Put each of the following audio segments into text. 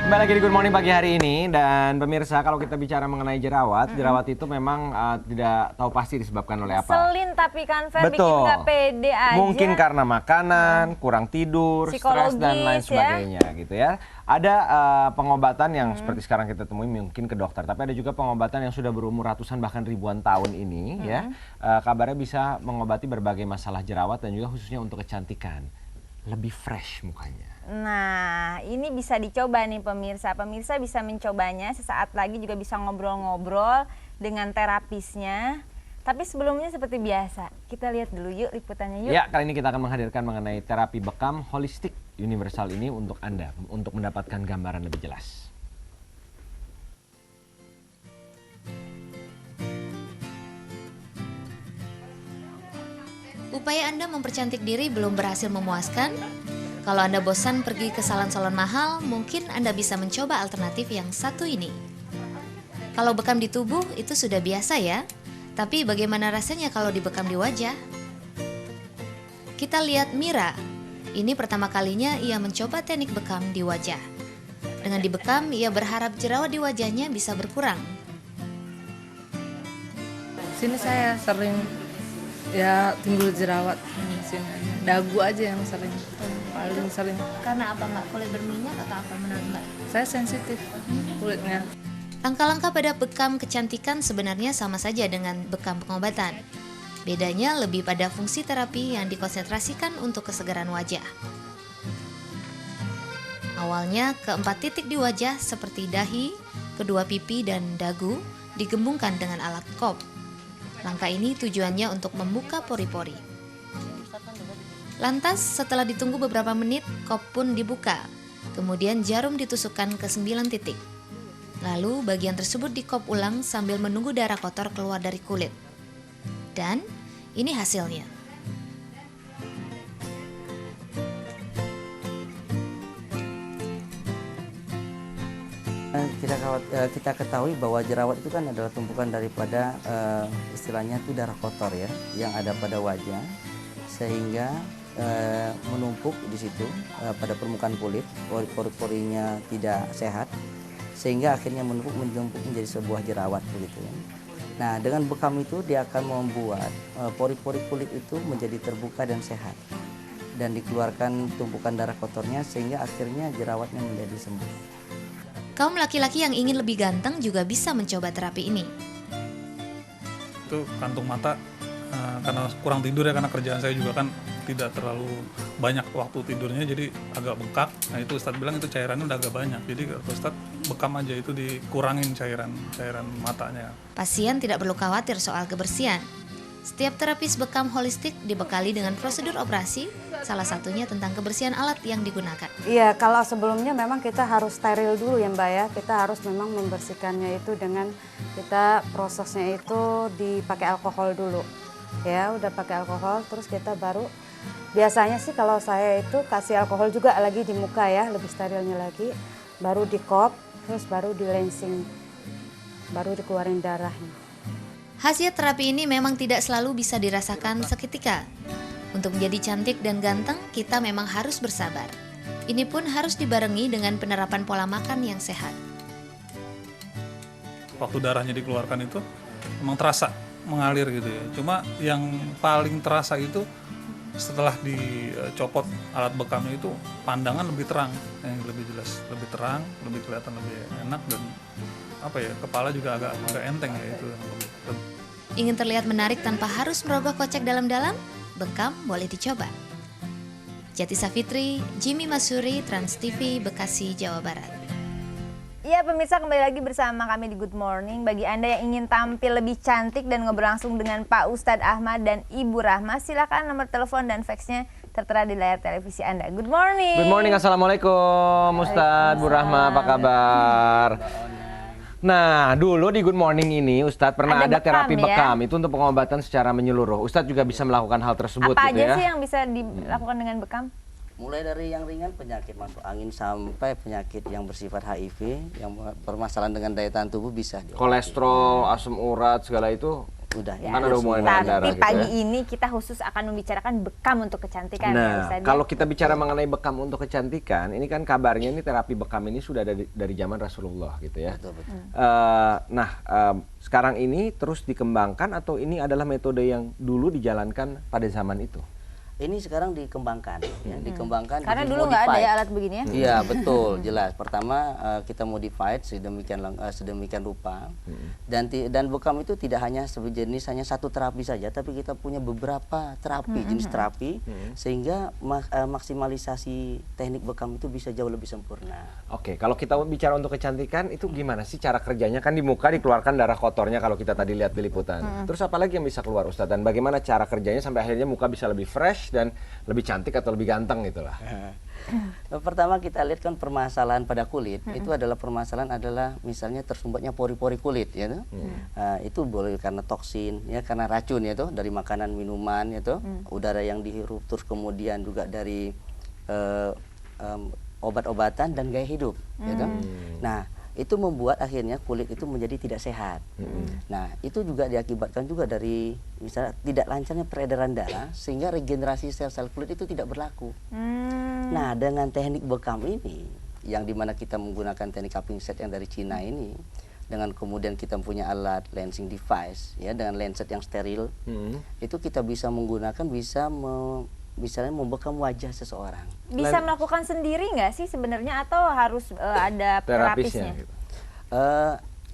Kembali lagi di Good Morning pagi hari ini. Dan pemirsa, kalau kita bicara mengenai jerawat, jerawat itu memang tidak tahu pasti disebabkan oleh apa. Selin tapi kan Fer bikin Betul. nggak pede aja. Mungkin karena makanan, kurang tidur, stres dan lain sebagainya gitu ya. Ada pengobatan yang seperti sekarang kita temui mungkin ke dokter, tapi ada juga pengobatan yang sudah berumur ratusan bahkan ribuan tahun ini ya. Kabarnya bisa mengobati berbagai masalah jerawat dan juga khususnya untuk kecantikan. Lebih fresh mukanya. Nah, ini bisa dicoba nih pemirsa. Pemirsa bisa mencobanya, sesaat lagi juga bisa ngobrol-ngobrol dengan terapisnya. Tapi sebelumnya seperti biasa, kita lihat dulu yuk liputannya yuk. Ya, kali ini kita akan menghadirkan mengenai terapi bekam holistik universal ini untuk Anda, untuk mendapatkan gambaran lebih jelas. Upaya Anda mempercantik diri belum berhasil memuaskan? Kalau Anda bosan pergi ke salon-salon mahal, mungkin Anda bisa mencoba alternatif yang satu ini. Kalau bekam di tubuh itu sudah biasa ya, tapi bagaimana rasanya kalau dibekam di wajah? Kita lihat Mira. Ini pertama kalinya ia mencoba teknik bekam di wajah. Dengan dibekam, ia berharap jerawat di wajahnya bisa berkurang. Sini saya sering ya timbul jerawat di sini. Dagu aja yang sering, paling sering. Karena apa Mbak? Kulit berminyak atau apa menurut Mbak? Saya sensitif kulitnya. Langkah-langkah pada bekam kecantikan sebenarnya sama saja dengan bekam pengobatan. Bedanya lebih pada fungsi terapi yang dikonsentrasikan untuk kesegaran wajah. Awalnya, keempat titik di wajah seperti dahi, kedua pipi, dan dagu digembungkan dengan alat kop. Langkah ini tujuannya untuk membuka pori-pori. Lantas, setelah ditunggu beberapa menit, kop pun dibuka. Kemudian jarum ditusukkan ke 9 titik. Lalu bagian tersebut dikop ulang sambil menunggu darah kotor keluar dari kulit. Dan ini hasilnya. Kita ketahui bahwa jerawat itu kan adalah tumpukan daripada istilahnya itu darah kotor ya, yang ada pada wajah, sehingga menumpuk di situ pada permukaan kulit, pori-porinya tidak sehat, sehingga akhirnya menumpuk menjadi sebuah jerawat begitu ya. Nah, dengan bekam itu dia akan membuat pori-pori kulit itu menjadi terbuka dan sehat, dan dikeluarkan tumpukan darah kotornya sehingga akhirnya jerawatnya menjadi sembuh. Kaum laki-laki yang ingin lebih ganteng juga bisa mencoba terapi ini. Itu kantung mata karena kurang tidur ya, karena kerjaan saya juga kan tidak terlalu banyak waktu tidurnya, jadi agak bengkak. Nah itu Ustadz bilang itu cairannya udah agak banyak, jadi Ustadz bekam aja itu dikurangin cairan matanya. Pasien tidak perlu khawatir soal kebersihan. Setiap terapis bekam holistik dibekali dengan prosedur operasi, salah satunya tentang kebersihan alat yang digunakan. Iya, kalau sebelumnya memang kita harus steril dulu ya Mbak ya. Kita harus memang membersihkannya itu dengan kita prosesnya itu dipakai alkohol dulu. Ya, udah pakai alkohol, terus kita baru biasanya sih kalau saya itu kasih alkohol juga lagi di muka ya, lebih sterilnya lagi. Baru di kop, terus baru di lancing, baru dikeluarin darahnya. Khasiat terapi ini memang tidak selalu bisa dirasakan seketika. Untuk menjadi cantik dan ganteng, kita memang harus bersabar. Ini pun harus dibarengi dengan penerapan pola makan yang sehat. Waktu darahnya dikeluarkan itu memang terasa mengalir gitu ya. Cuma yang paling terasa itu setelah dicopot alat bekamnya itu pandangan lebih terang, yang lebih jelas, lebih terang, lebih kelihatan lebih enak, dan kepala juga agak enteng ya itu. Ingin terlihat menarik tanpa harus merogoh kocek dalam-dalam? Bekam boleh dicoba. Jati Safitri, Jimmy Masuri, Trans TV, Bekasi, Jawa Barat. Ya pemirsa, kembali lagi bersama kami di Good Morning. Bagi Anda yang ingin tampil lebih cantik dan ngobrol langsung dengan Pak Ustadz Ahmad dan Ibu Rahma, silakan nomor telepon dan faxnya tertera di layar televisi Anda. Good morning. Good morning, Assalamualaikum Ustadz, Bu Rahma, apa kabar? Nah, dulu di Good Morning ini Ustadz pernah ada terapi bekam itu untuk pengobatan secara menyeluruh. Ustadz juga bisa melakukan hal tersebut apa gitu aja ya. sih yang bisa dilakukan dengan bekam? Mulai dari yang ringan, penyakit masuk angin, sampai penyakit yang bersifat HIV, yang bermasalah dengan daya tahan tubuh bisa diobati. Kolesterol, asam urat, segala itu Udah. Ya. Kan ada hubungan dengan darah Tapi gitu pagi ya. ini kita khusus akan membicarakan bekam untuk kecantikan ya Nah, Ustadz. kalau kita bicara mengenai bekam untuk kecantikan, ini kan kabarnya ini terapi bekam ini sudah dari zaman Rasulullah gitu ya. Betul, betul. Sekarang ini terus dikembangkan atau ini adalah metode yang dulu dijalankan pada zaman itu? Ini sekarang dikembangkan, ya, dikembangkan. Karena dulu nggak ada dimodified. ya alat begini ya. Iya betul, jelas. Pertama kita modified sedemikian rupa, dan bekam itu tidak hanya sejenis hanya satu terapi saja, tapi kita punya beberapa terapi, jenis terapi, sehingga maksimalisasi teknik bekam itu bisa jauh lebih sempurna. Oke, kalau kita bicara untuk kecantikan itu gimana sih cara kerjanya? Kan di muka dikeluarkan darah kotornya kalau kita tadi lihat di liputan. Terus apa lagi yang bisa keluar Ustadz? Dan bagaimana cara kerjanya sampai akhirnya muka bisa lebih fresh dan lebih cantik atau lebih ganteng gitulah? Pertama kita lihat kan permasalahan pada kulit itu adalah misalnya tersumbatnya pori-pori kulit ya tuh. Itu boleh karena toksin ya, karena racun ya tuh, dari makanan minuman ya tuh, udara yang dihirup, terus kemudian juga dari obat-obatan dan gaya hidup ya tuh. Nah, itu membuat akhirnya kulit itu menjadi tidak sehat. Nah, itu juga diakibatkan juga dari misalnya tidak lancarnya peredaran darah, sehingga regenerasi sel-sel kulit itu tidak berlaku. Nah, dengan teknik bekam ini, yang dimana kita menggunakan teknik cupping set yang dari Cina ini, dengan kemudian kita punya alat lensing device, ya, dengan lenset yang steril, itu kita bisa menggunakan, misalnya membekam wajah seseorang. Bisa melakukan sendiri nggak sih sebenarnya atau harus ada terapisnya? Gitu.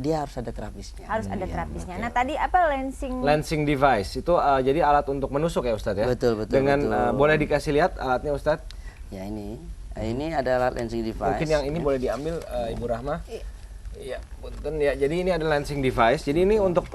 Dia harus ada terapisnya. Harus ada terapisnya. Nah tadi apa Lensing device itu jadi alat untuk menusuk ya Ustadz ya? Betul. Dengan boleh dikasih lihat alatnya Ustadz? Ya ini ada alat lensing device. Mungkin yang ini boleh diambil Ibu Rahma. Iya, punten ya. Jadi ini ada lensing device. Jadi ini untuk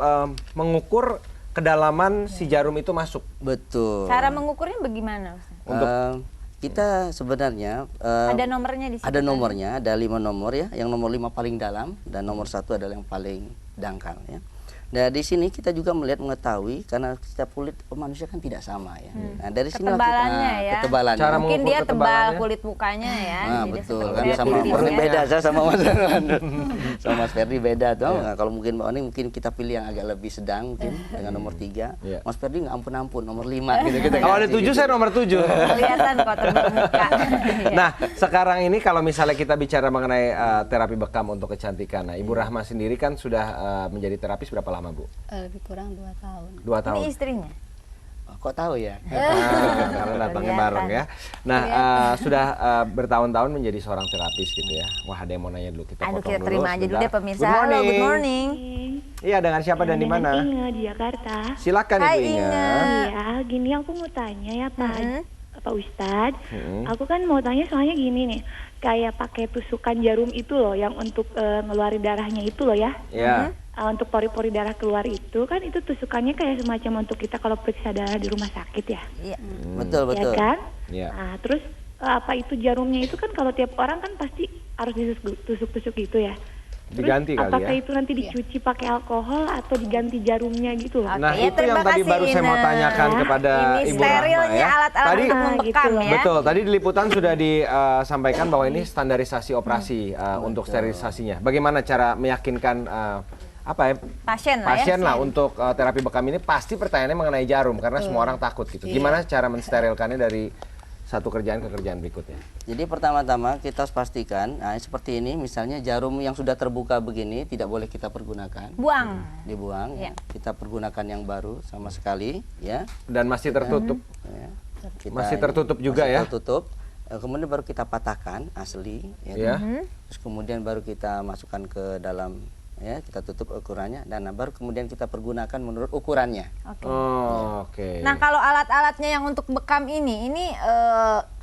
mengukur kedalaman si jarum itu masuk. Betul. Cara mengukurnya bagaimana Ustadz? Kita sebenarnya ada nomornya di situ. Ada nomornya, ada 5 nomor ya. Yang nomor 5 paling dalam dan nomor 1 adalah yang paling dangkal ya. Nah, di sini kita juga mengetahui karena setiap kulit manusia kan tidak sama ya. Nah, dari sini ketebalannya ya. Ketebalannya. Cara Mungkin dia tebal ketebalannya. kulit mukanya ya. Nah, jadi betul seperti kan kulit sama tipis Ferdi ya. beda, saya sama Mas sama Mas Ferdi beda tuh. Nah, kalau mungkin Mbak Oni mungkin kita pilih yang agak lebih sedang mungkin dengan nomor 3. Iya. Mas Ferdi nggak ampun nomor 5 gitu kita. Kalau ada 7 saya nomor 7. Kelihatan kotor bermuka. Nah, sekarang ini kalau misalnya kita bicara mengenai terapi bekam untuk kecantikan. Nah, Ibu Rahma sendiri kan sudah menjadi terapis berapa lama, Bu? Lebih kurang 2 tahun. 2 tahun. Ini istrinya. Kok tahu ya? Karena datangnya bareng ya. Nah, sudah bertahun-tahun menjadi seorang terapis gitu ya. Wah, ada yang mau nanya dulu, kita Aduh, potong kita terima aja dulu sebentar. deh pemirsa. Good morning. Halo, good morning. Iya, dengan siapa dan di mana? Inge di Jakarta. Silakan Hai, Ibu Inge. Iya, gini aku mau tanya ya Pak Ustadz. Aku kan mau tanya soalnya gini nih, kayak pakai tusukan jarum itu loh, yang untuk ngeluarin darahnya itu loh ya. Iya. Untuk pori-pori darah keluar itu kan itu tusukannya kayak semacam untuk kita kalau periksa darah di rumah sakit ya. Iya. Betul. Ya kan? Iya. Nah, terus apa itu jarumnya itu kan kalau tiap orang kan pasti harus ditusuk-tusuk gitu ya. Terus, Diganti kali apakah ya. itu nanti dicuci pakai alkohol atau diganti jarumnya gitu loh? Nah, ya, itu yang terima tadi kasih, baru saya mau Ine. tanyakan kepada Ini Ibu Rahma sterilnya ya. alat-alat Tadi untuk membekam gitu. ya. betul, tadi di liputan sudah disampaikan bahwa ini standarisasi operasi untuk sterilisasinya. Bagaimana cara meyakinkan Pasien lah untuk terapi bekam ini? Pasti pertanyaannya mengenai jarum karena semua orang takut gitu. Gimana cara mensterilkannya dari satu kerjaan ke kerjaan berikutnya? Jadi pertama-tama kita harus pastikan, seperti ini misalnya jarum yang sudah terbuka begini tidak boleh kita pergunakan. Buang. Dibuang. Ya. Kita pergunakan yang baru sama sekali, ya. Dan masih tertutup. Ya. Masih tertutup juga ya? Tertutup. Kemudian baru kita patahkan asli, ya. Ya. Terus kemudian baru kita masukkan ke dalam, ya, kita tutup ukurannya dan baru kemudian kita pergunakan menurut ukurannya. Oke. Nah kalau alat-alatnya yang untuk bekam ini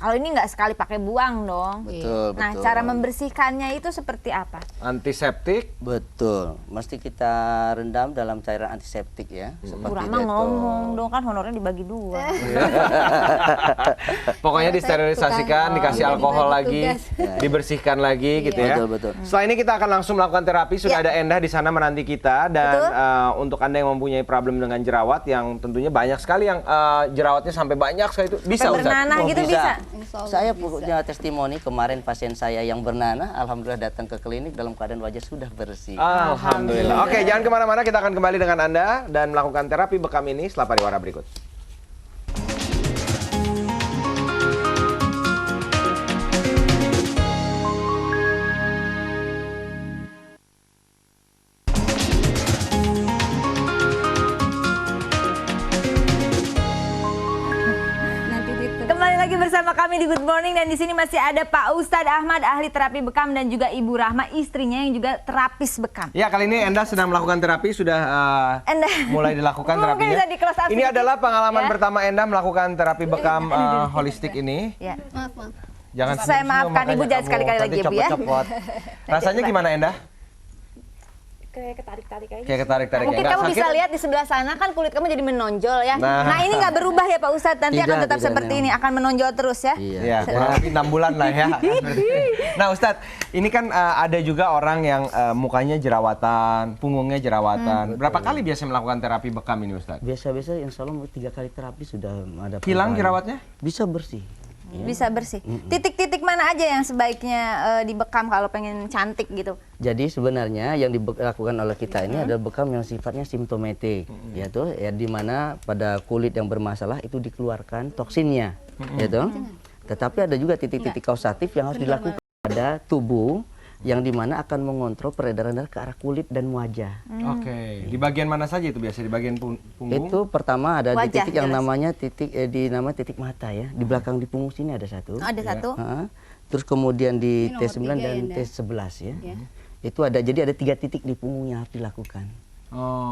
kalau ini nggak sekali pakai buang dong. Betul, Nah betul. cara membersihkannya itu seperti apa? Antiseptik. Betul, mesti kita rendam dalam cairan antiseptik ya. Seperti Kurang ngomong dong, kan honornya dibagi 2. Pokoknya disterilisasikan, dikasih alkohol lagi, tugas. dibersihkan lagi gitu ya. Betul, betul. Setelah ini kita akan langsung melakukan terapi. Sudah ada Endah di sana menanti kita dan untuk Anda yang mempunyai problem dengan jerawat yang tentunya banyak sekali yang jerawatnya sampai banyak sekali itu bisa Sampai Ustaz? bernanah gitu bisa? Saya punya testimoni kemarin pasien saya yang bernanah, alhamdulillah datang ke klinik dalam keadaan wajah sudah bersih. Alhamdulillah. Oke, jangan kemana-mana, kita akan kembali dengan Anda dan melakukan terapi bekam ini setelah pariwara berikut. Kembali lagi bersama kami di Good Morning dan di sini masih ada Pak Ustadz Ahmad, ahli terapi bekam, dan juga Ibu Rahma, istrinya yang juga terapis bekam. Ya, kali ini Enda sedang melakukan terapi, sudah mulai dilakukan terapinya. Bisa di close up Ini sedikit, adalah pengalaman ya. pertama Enda melakukan terapi bekam holistik ini. Ya. Maaf. Jangan Saya senyum-senyum, maafkan, makanya Ibu, jangan kamu sekali-kali tadi lagi, Bu, ya. copot-copot. Rasanya gimana, Enda? Kayak ketarik-tarik aja. Kayak ketarik-tarik. Mungkin Nggak kamu sakit? bisa lihat di sebelah sana kan kulit kamu jadi menonjol ya. Nah. Nah, ini nggak berubah ya Pak Ustadz, nanti akan Tidak, tetap tidak, seperti memang. ini, akan menonjol terus ya. Iya, kurang lebih 6 bulan lah ya. Nah Ustadz, ini kan ada juga orang yang mukanya jerawatan, punggungnya jerawatan. Berapa kali biasanya melakukan terapi bekam ini Ustadz? Biasa-biasa insya Allah 3 kali terapi sudah ada. Hilang perubahan. jerawatnya? Bisa bersih. Ya. Bisa bersih. Titik-titik mana aja yang sebaiknya dibekam kalau pengen cantik gitu? Jadi sebenarnya yang dilakukan oleh kita ini adalah bekam yang sifatnya simptomatik, yaitu ya di mana pada kulit yang bermasalah itu dikeluarkan toksinnya, yaitu. Tetapi ada juga titik-titik kausatif yang harus dilakukan pada tubuh yang dimana akan mengontrol peredaran darah ke arah kulit dan wajah. Oke. Di bagian mana saja itu biasa? Di bagian punggung? Itu pertama ada di Wajah, titik yang jelas. namanya titik mata ya. Di belakang di punggung sini ada satu. Ada satu. Terus kemudian di Ini nomor T9 tiga dan ya, Nda. T11 ya. Itu ada, jadi ada 3 titik di punggung yang harus dilakukan.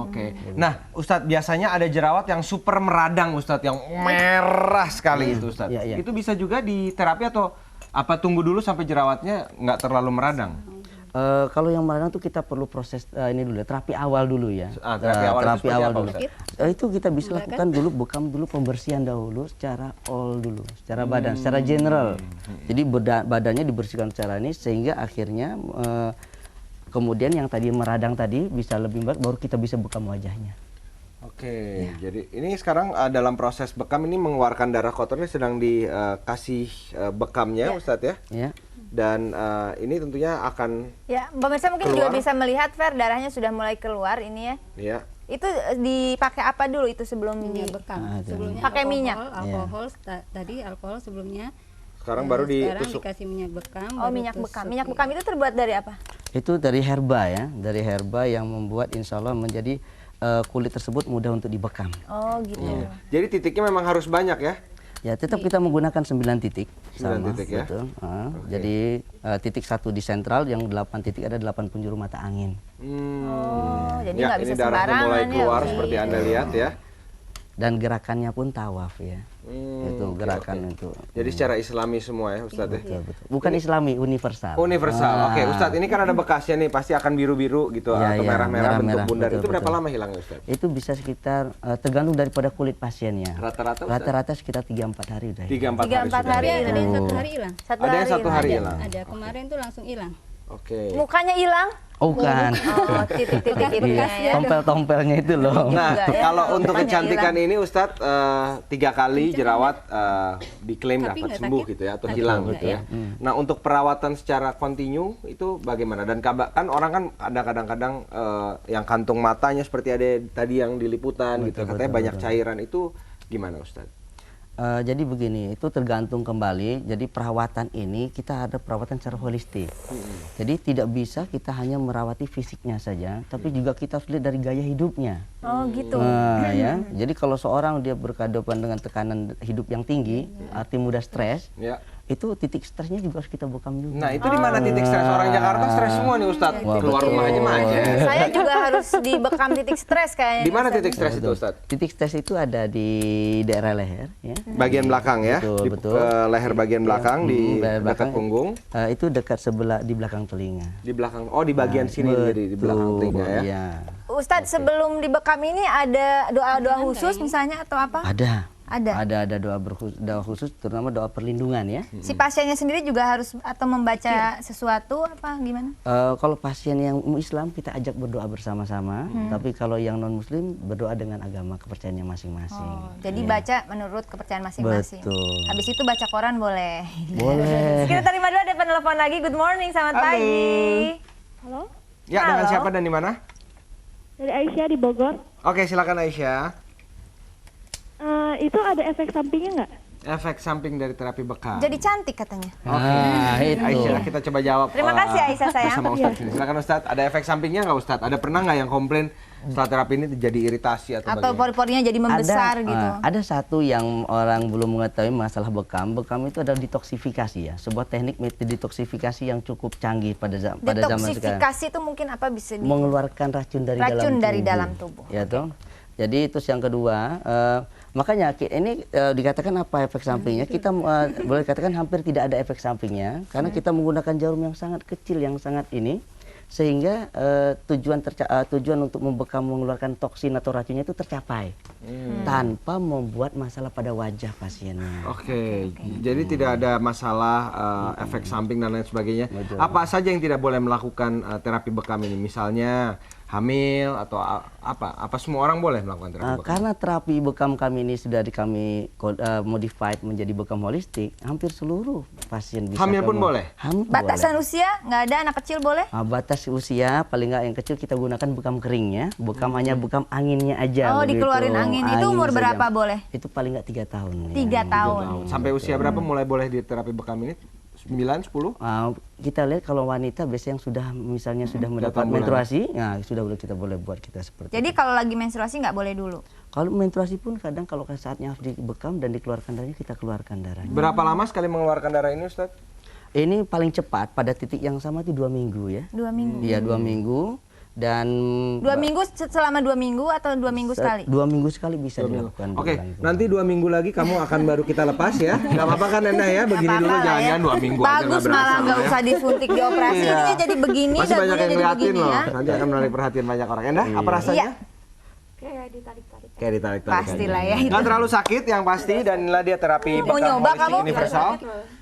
Oke. Nah, Ustadz, biasanya ada jerawat yang super meradang, Ustadz, yang merah sekali itu, Ustadz. Iya, iya. Itu bisa juga di terapi atau apa tunggu dulu sampai jerawatnya nggak terlalu meradang? Kalau yang meradang tuh kita perlu proses ini dulu ya, terapi awal dulu ya. Terapi awal itu seperti apa, dulu. Ustaz? Itu kita bisa lakukan dulu, bekam dulu pembersihan dahulu secara all dulu, secara badan, secara general. Jadi badannya dibersihkan secara ini sehingga akhirnya kemudian yang tadi meradang tadi bisa lebih baik, baru kita bisa bekam wajahnya. Oke, jadi ini sekarang dalam proses bekam ini mengeluarkan darah kotor ini sedang dikasih bekamnya, Ustadz ya. Ya. Dan ini tentunya akan Ya, pemirsa mungkin keluar. juga bisa melihat Fer, darahnya sudah mulai keluar ini ya. ya. Itu dipakai apa dulu itu sebelum Minyak bekam. Sebelumnya Pakai minyak. alkohol tadi alkohol sebelumnya. Sekarang baru Sekarang ditusuk. dikasih minyak bekam. Oh, baru minyak tusuk, bekam. ya. Minyak bekam itu terbuat dari apa? Itu dari herba ya, dari herba yang membuat insya Allah menjadi kulit tersebut mudah untuk dibekam. Oh, gitu. Jadi titiknya memang harus banyak ya. Ya, tetap kita menggunakan 9 titik. 9 titik ya. Betul. Jadi titik 1 di sentral, yang 8 titik ada 8 penjuru mata angin. Oh, jadi Ya, nggak ini bisa darahnya sembarangan mulai ya. keluar seperti Anda lihat ya. Dan gerakannya pun tawaf ya. Itu oke, gerakan oke. itu. Jadi secara Islami semua ya, Ustadz ya. Betul, betul. Bukan Islami, universal. Universal. Oke, Ustadz, ini kan ada bekasnya nih, pasti akan biru-biru gitu Ya, atau ya, merah-merah bentuk merah-merah, bundar. betul, Itu berapa betul. lama hilangnya, Ustadz? Itu bisa sekitar tergantung daripada kulit pasiennya. Rata-rata, Ustadz? Rata-rata sekitar 3-4 hari udah. 3-4 hari 3-4 sudah. hari. Ada yang 1 hari hilang. Ada yang 1 hari hilang. Ada kemarin tuh langsung hilang. Oke. Mukanya hilang? Oh, bukan. Oh, titik-titik itu Iya, ya. tompel-tompelnya itu loh. Nah, Juga ya, kalau untuk mukanya kecantikan hilang. ini Ustadz 3 kali jerawat diklaim Tapi dapat nggak sembuh sakit. gitu ya atau Tapi hilang nggak gitu ya. Nah, untuk perawatan secara kontinu itu bagaimana? Dan kan orang kan ada kadang-kadang yang kantung matanya seperti ada tadi yang di liputan gitu, katanya banyak cairan, itu gimana Ustadz? Jadi begini, itu tergantung kembali. Jadi perawatan ini kita ada perawatan secara holistik. Jadi tidak bisa kita hanya merawati fisiknya saja, tapi juga kita harus lihat dari gaya hidupnya. Oh, gitu. Ya. Jadi kalau seorang dia berhadapan dengan tekanan hidup yang tinggi, arti mudah stres, Ya. itu titik stresnya juga harus kita bekam juga. Nah, itu di mana titik stres? Orang Jakarta stres semua nih Ustadz. Wah, Keluar betul. rumah aja macet. Saya juga harus dibekam titik stres kayaknya. Di mana Ustaz. titik stres itu Ustadz? Titik stres itu ada di daerah leher, ya. Bagian belakang ya, Betul, di betul. leher bagian belakang di leher dekat belakang. punggung, Itu dekat sebelah di belakang telinga. di belakang. Oh, di bagian sini jadi di belakang Betul, telinga ya. iya. Ustadz, sebelum dibekam ini ada doa-doa khusus misalnya atau apa? Ada. Ada doa khusus, terutama doa perlindungan ya. Si pasiennya sendiri juga harus atau membaca sesuatu apa gimana? Kalau pasien yang Islam kita ajak berdoa bersama-sama, tapi kalau yang non Muslim berdoa dengan agama kepercayaannya masing-masing. Jadi baca menurut kepercayaan masing-masing. Betul. Habis itu baca koran boleh. Boleh. Kita terima dulu, ada penelpon lagi. Good morning, selamat pagi. Halo, Ya, dengan Halo. siapa dan di mana? dari Aisyah di Bogor. Oke, silakan Aisyah. Itu ada efek sampingnya nggak? Efek samping dari terapi bekam. Jadi cantik katanya. Itu. Aisyah, kita coba jawab. Terima kasih, Aisyah, sayang. Bersama Ustadz ini. Silakan Ustadz, ada efek sampingnya nggak Ustadz? Ada pernah nggak yang komplain setelah terapi ini terjadi iritasi atau Atau bagaimana? pori-porinya jadi membesar gitu. Ada satu yang orang belum mengetahui masalah bekam. Bekam itu adalah detoksifikasi ya, sebuah teknik detoksifikasi yang cukup canggih pada zaman sekarang. Detoksifikasi itu mungkin apa bisa Mengeluarkan racun dari dalam tubuh. Ya toh. Jadi itu yang kedua, makanya ini dikatakan apa efek sampingnya? Kita boleh katakan hampir tidak ada efek sampingnya karena kita menggunakan jarum yang sangat kecil, yang sangat ini, sehingga tujuan untuk membekam mengeluarkan toksin atau racunnya itu tercapai tanpa membuat masalah pada wajah pasiennya. Oke, jadi tidak ada masalah efek samping dan lain sebagainya. Apa saja yang tidak boleh melakukan terapi bekam ini? Misalnya hamil atau apa? Apa semua orang boleh melakukan terapi bekam? Karena terapi bekam kami ini sudah kami modified menjadi bekam holistik, hampir seluruh pasien bisa. Hamil pun boleh? Hamil Batasan boleh. usia nggak ada, anak kecil boleh? Batas usia paling nggak yang kecil kita gunakan bekam keringnya, bekam hanya bekam anginnya aja. Oh, begitu. dikeluarin angin. Itu umur saja. berapa boleh? Itu paling nggak 3 tahun. 3 tahun. Sampai usia berapa mulai boleh di terapi bekam ini? 9, 10? Kita lihat kalau wanita biasanya yang sudah misalnya sudah mendapat bulan. menstruasi, nah sudah kita boleh buat kita seperti Jadi itu. kalau lagi menstruasi nggak boleh dulu? Kalau menstruasi pun kadang kalau saatnya harus dibekam dan dikeluarkan darahnya, kita keluarkan darahnya. Berapa lama sekali mengeluarkan darah ini Ustaz? Ini paling cepat pada titik yang sama itu 2 minggu ya. 2 minggu. Iya 2 minggu dan 2 minggu selama 2 minggu atau 2 minggu sekali? 2 minggu sekali bisa dilakukan. Oke, berulang. nanti 2 minggu lagi kamu akan baru kita lepas ya. Gak apa-apa kan Endah ya? Begini Nggak dulu apa-apa lah jangan-jangan 2 minggu aja Bagus nggak malah berasa nggak loh ya. usah disuntik dioperasi. Iya. Ininya jadi begini, Masih banyak dagunya yang jadi ngeliatin begini loh. ya. Nanti akan menarik perhatian banyak orang. Endah, apa rasanya? Iya. Kayak ditarik-tarik. Kayak ditarik-tarik. Pastilah ya. Nggak terlalu sakit yang pasti dan inilah dia terapi Mau bekam nyoba holistik kamu? universal.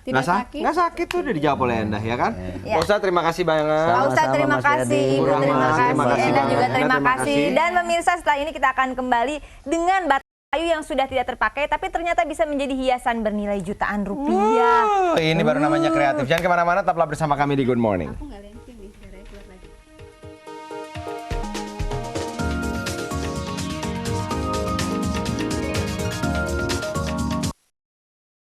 Nggak sakit tuh udah dijawab oleh Endah ya kan? Iya. Pak Ustadz terima kasih banget. Pak Ustadz terima Mas kasih, Yadi. Ibu Rahma, terima terima kasih, kasih Endah juga banget. terima Terima kasih. kasih. Dan pemirsa setelah ini kita akan kembali dengan bata kayu yang sudah tidak terpakai tapi ternyata bisa menjadi hiasan bernilai jutaan rupiah. Ini baru namanya kreatif. Jangan kemana-mana, tetaplah bersama kami di Good Morning.